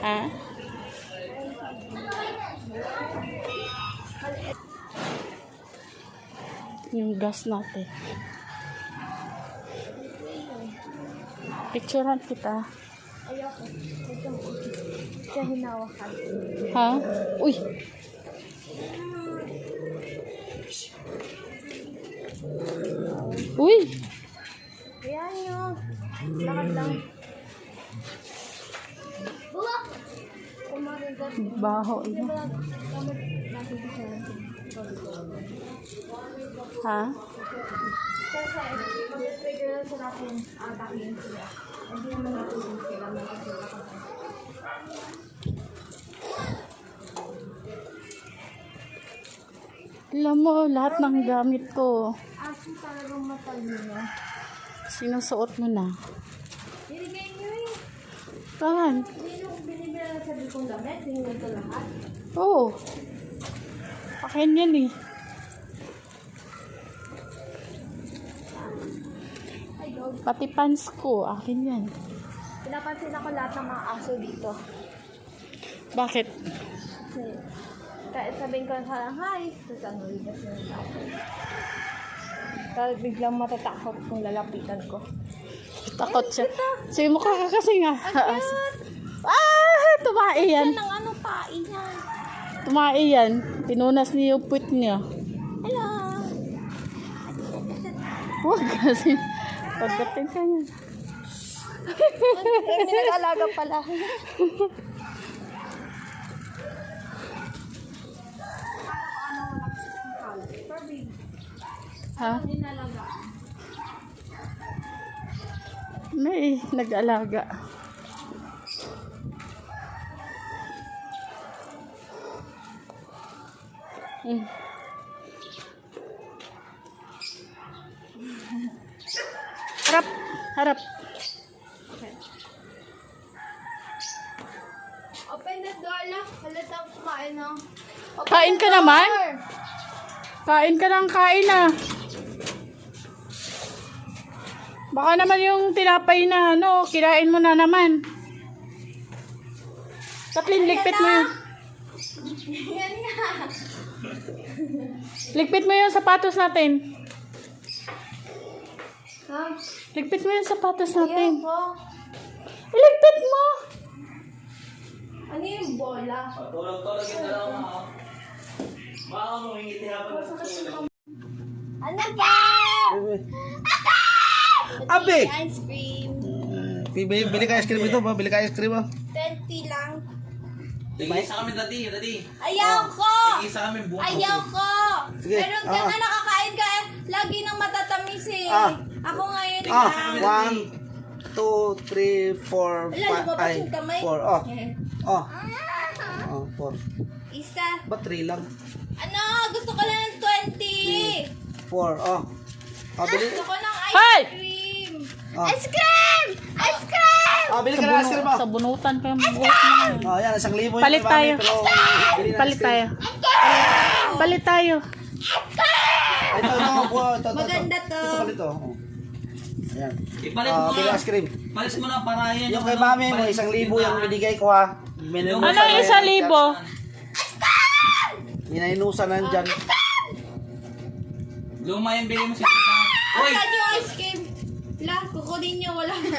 Ha? Yung gas natin. Picturean kita. Ayoko. Kaya hinawakan. Ha? Uy! Uy! Ayan nyo. Lakad lang. Buwak! Umaringat. Baho ito. Ha? Kasi, mag-trigger lang sa natin atakin sila. Hindi naman natin sila magkakilala. Alam mo, lahat ng gamit ko, Asin talagang matalino. sinusuot mo na. Binigay nyo eh. Saan? Hindi nyo binibila na sabi kong damit. Tingnan ko lahat. Oo. Akin yan eh. Ay, dog. Pati pants ko, akin yan. Pinapansin ako lahat ng mga aso dito. Bakit? Kasi, kahit sabihin ko sa hi, tapos ang ligas na yung tao. Kahit biglang matatakot kung lalapitan ko. Takot siya. Sige mo ka kasi nga. Ayan! Tumae yan. Yan ang ano pai niya. Tumae yan. Pinunas niya yung puwit niya. Hello! Huwag kasi. Pagdating ka niya. Hindi nag-alaga pala. Ha? Hindi nalaga. May nag-alaga. Harap. Harap. Open the door lang. Halatang kumain na. Kain ka naman? Kain ka ng kain ah. Baka naman yung tinapay na ano, kirain mo na naman. Kathleen, ligpit mo yun. Yan nga. Ligpit mo yung sapatos natin. Ha? Ligpit mo yung sapatos Ayan natin. po. Ligpit mo! Ano yung bola? Tulog-tulog yung dalawa mga. Baka humingiti habang Ano ba? Abe! Ice cream. Bili ka ice cream ito ba? Bili ka ice cream ah. 20 lang. Tig-isa kami dati. Ayoko! Tig-isa kami buwan. Ayoko! Sige, Pero ka na nakakain ka eh. Lagi nang matatamis eh. Ah. Ako ngayon Ah, 1, 2, 3, 4, Wala, lumabas yung kamay. 4. Oh, Eh. oh. Oh, 4. Isa. Ba't 3 lang? Ano? Gusto ko lang ng 20. 4. Oh. Oh, bili. Gusto ko ng ice Hoy! cream. Oh. Ice cream! Ice cream! Oh, bili ka ng ice cream ah. Sa bunutan ka yung buhok mo. Oh, yan, 1,000 yung Palit mami, tayo. pero bili na Palit ice cream. tayo. Palit tayo. Ito. Maganda to. Ito palit to. Oh. Ayan. Ipalit Oh, mo bili na. ice cream. Palis mo na para yan. Yung kay mami mo, 1,000 yung binigay ko ha. Minusan Ano na yung yan. 1,000? Minainusan na dyan. Luma yung bili mo sa kita. Uy! Saan yung ice cream? La, kukunin nyo. Wala na.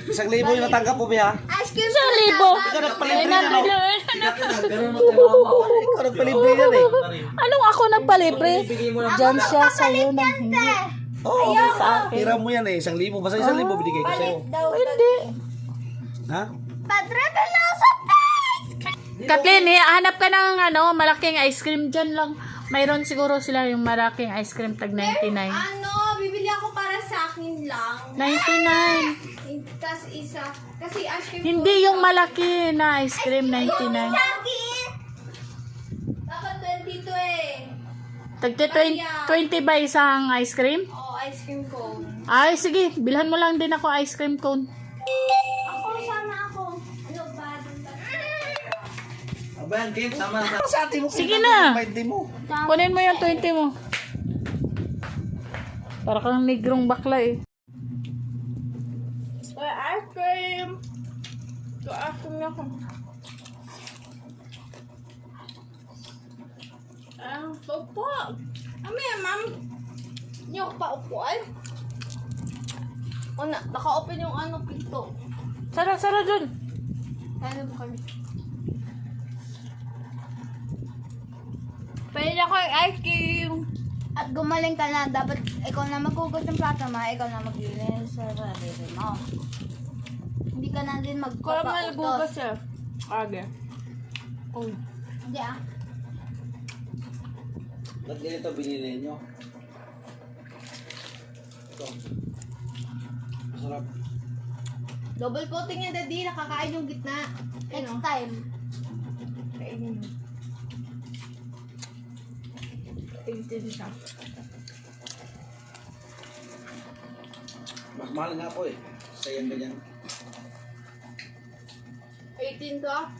1,000 yung natanggap mo, Biha. Ice cream 1,000. Ikaw nagpalibre yan, oh. Ganun mo kay mama. Ikaw nagpalibre yan eh. Anong ako nagpalibre? Diyan siya sa'yo nang hindi. Oo, Sa akin. tira mo yan eh. 1,000. Basta 1,000 binigay ko sa'yo. Palit daw. Hindi. Ha? Padre Veloso, ice cream! Kathleen, hanap ka ng ano, malaking ice cream dyan lang. Mayroon siguro sila yung malaking ice cream tag 99. Ano? Bibili ako para sa akin lang. 99. Tapos isa. Kasi ice cream Hindi yung malaki na ice cream 99. Dapat 22 eh. Tag 20 ba isang ice cream? Oo, ice cream cone. Ay, sige. Bilhan mo lang din ako ice cream cone. Ako, sana ako. Ano ba? Abayan, Kim, sama na. Sa atin mo. Sige na. 20 mo. Kunin mo yung 20 mo. Para kang negrong bakla eh. Ice cream! Ito, ice cream ako. Upo. Ma'am. Hindi ako pa upuan. O na, naka-open yung pinto. Sara dun. Kaya mo kami. Pwede ako yung ice cream. At gumaling ka na, dapat ikaw na maghugot ng plato, ikaw na maglinis sa sarili mo. Hindi ka na din Kaya man nagugas magpapautos. siya. Age. Oh. Hindi ah. Ba't ganito binili nyo? Ito. Masarap. Double coating yan, daddy. Nakakain yung gitna. Next time. Kainin mo. Kainin siya. Mas mahal nga po eh. Sayang ganyan. 18 to ah.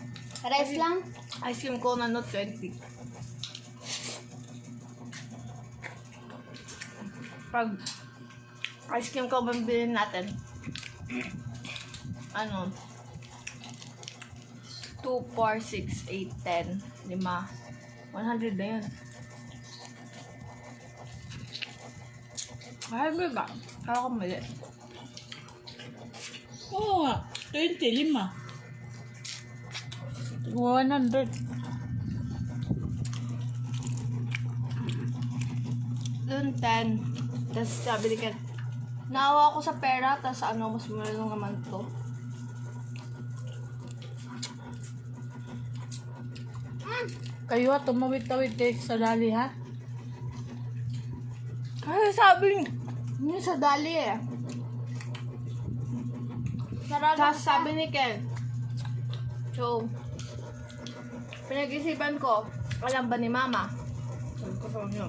Rest lang. Ice cream ko na 20. Pag ice cream ko bumbilin natin. 2, 4, 6, 8, 10, 5. 100 na yun. Mahal mo ba? Kala ko mali. Oo nga. 25. 100. Doon 10. Tapos sabi ni Ken, naawa ako sa pera, tapos mas malulong naman to. Kayo tumawid-tawid kayo sa dali ha? Kasi sabi niya sa dali eh. Tapos sabi ni Ken, so, pinag-isipan ko, alam ba ni Mama? Sabi ko sa kanya,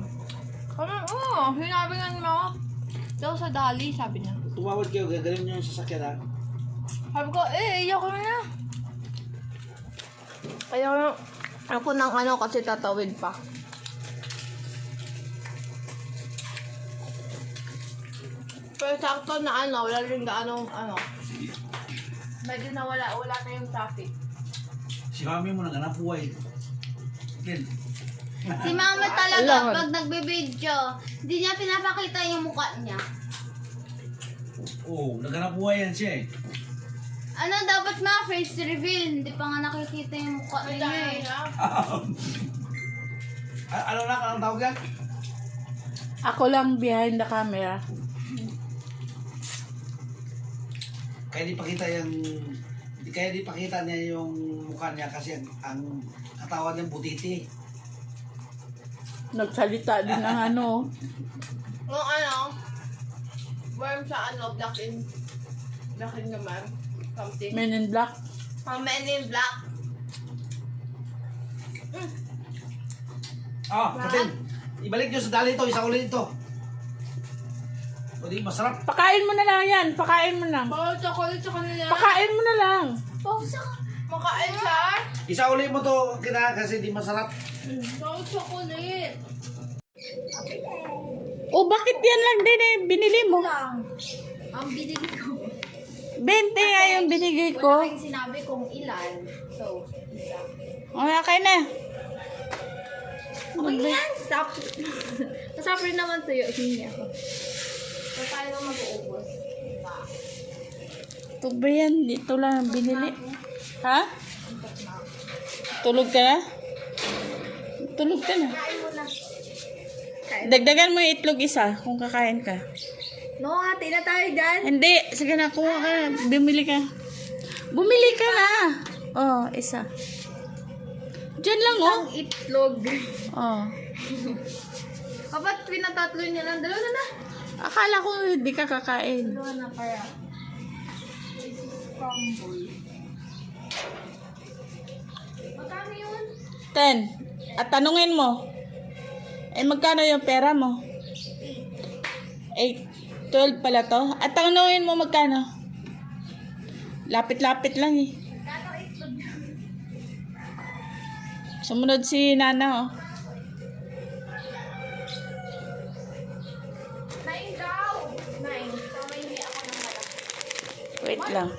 sinabi nga ni Mama, daw sa dali, sabi niya. Tumawad kayo, gagaling nyo yung sasakyan ha. Sabi ko, iyak ko na. Kaya ako ng kasi tatawid pa. Pero sakto na wala rin medyo wala na yung traffic. Si mami mo nang buhay. Ken. Si mama talaga, Kailangan. pag nagbe-video, hindi niya pinapakita yung mukha niya. Oo, naghanap buhay yan siya eh. Dapat face reveal. Hindi pa nga nakikita yung mukha niya eh. Ano na, anong tawag yan? Ako lang behind the camera. Kaya di pakita niya yung mukha niya kasi ang katawan niya butiti. Nagsalita din ng ano. Yung worm sa black in naman. Something. Men in Black. Men in black. Katin, ibalik nyo sa dali ito, isa ulit ito. O di, masarap. Pakain mo na lang yan. Pakain mo na. Chocolate sa kanila. Pakain mo na lang. Makain siya? Isa ulit mo to kasi di masarap. Chocolate. Oh, bakit yan lang din eh? Binili mo. Ang binili ko. 20 nga yung binigay Wala ko. kayong sinabi kung ilan. So, isa. Okay na. Okay yan. Stop. Masafri naman tuyo. Hindi ako. So, tayo na mag-uubos. Ito ba yan? Ito lang ang binili. Ha? Tulog ka na? Tulog ka na. Kain mo na. Dagdagan mo yung itlog isa kung kakain ka. No, hati na tayo dyan. Hindi. Sige na, kuha ka. Bumili ka. Bumili ka na. Oh, isa. Diyan lang, oh. Ang itlog. Oh. Kapag pinatatlo niya lang, dalawa na. Akala ko hindi ka kakain. Dalawa na para. Crumble. Magkano yun? 10. At tanungin mo. Magkano yung pera mo? 8. 12 pala to. At tanungin mo magkano? Lapit-lapit lang eh. Sumunod si Nana, oh. 9 daw. 9. Tama, hindi ako ng malaki. Wait lang.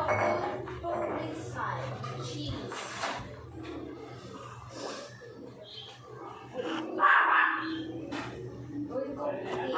This side, cheese. Going complete.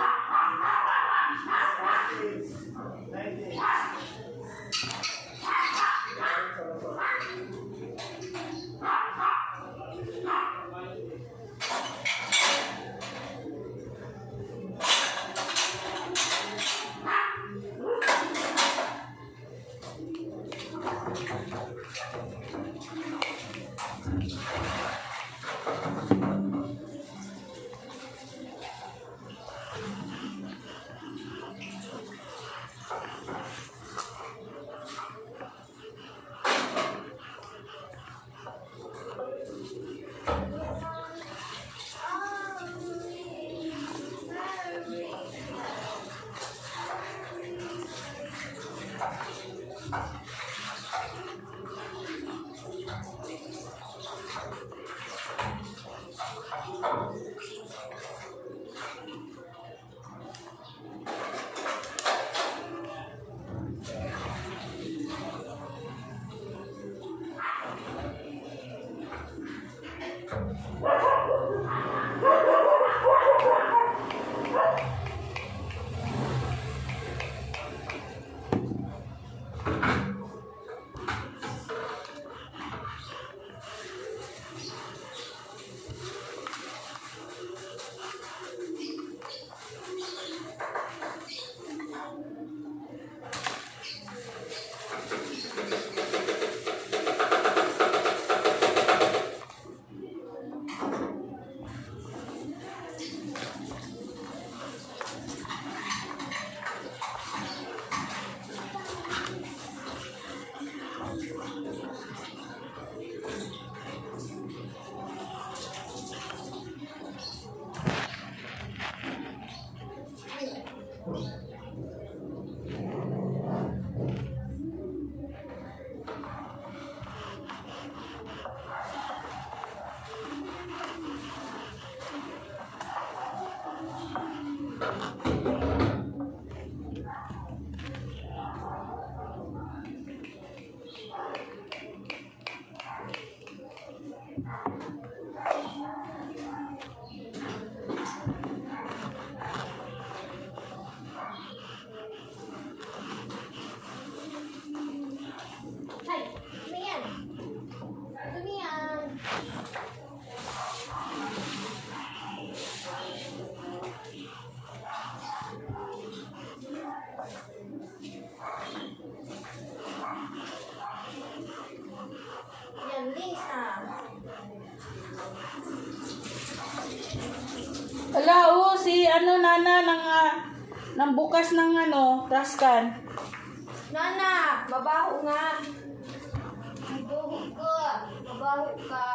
Ala, oo, si Nana ng bukas ng trash can. Nana, mabaho nga. Mabaho ka. Mabaho ka.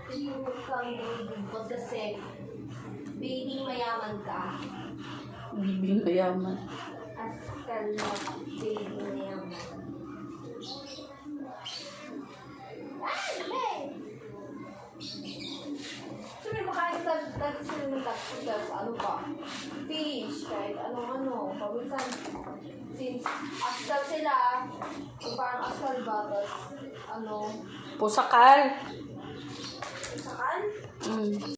Iyong kang bubog kasi baby mayaman ka. Bibing mayaman. Askal na baby mayaman. Siyempre makain dati sila ng takot sa ano pa? Fish, kahit ano-ano. Paminsan, since askal sila, so parang askal ba, tapos ano, Pusakal. sakal? Mm.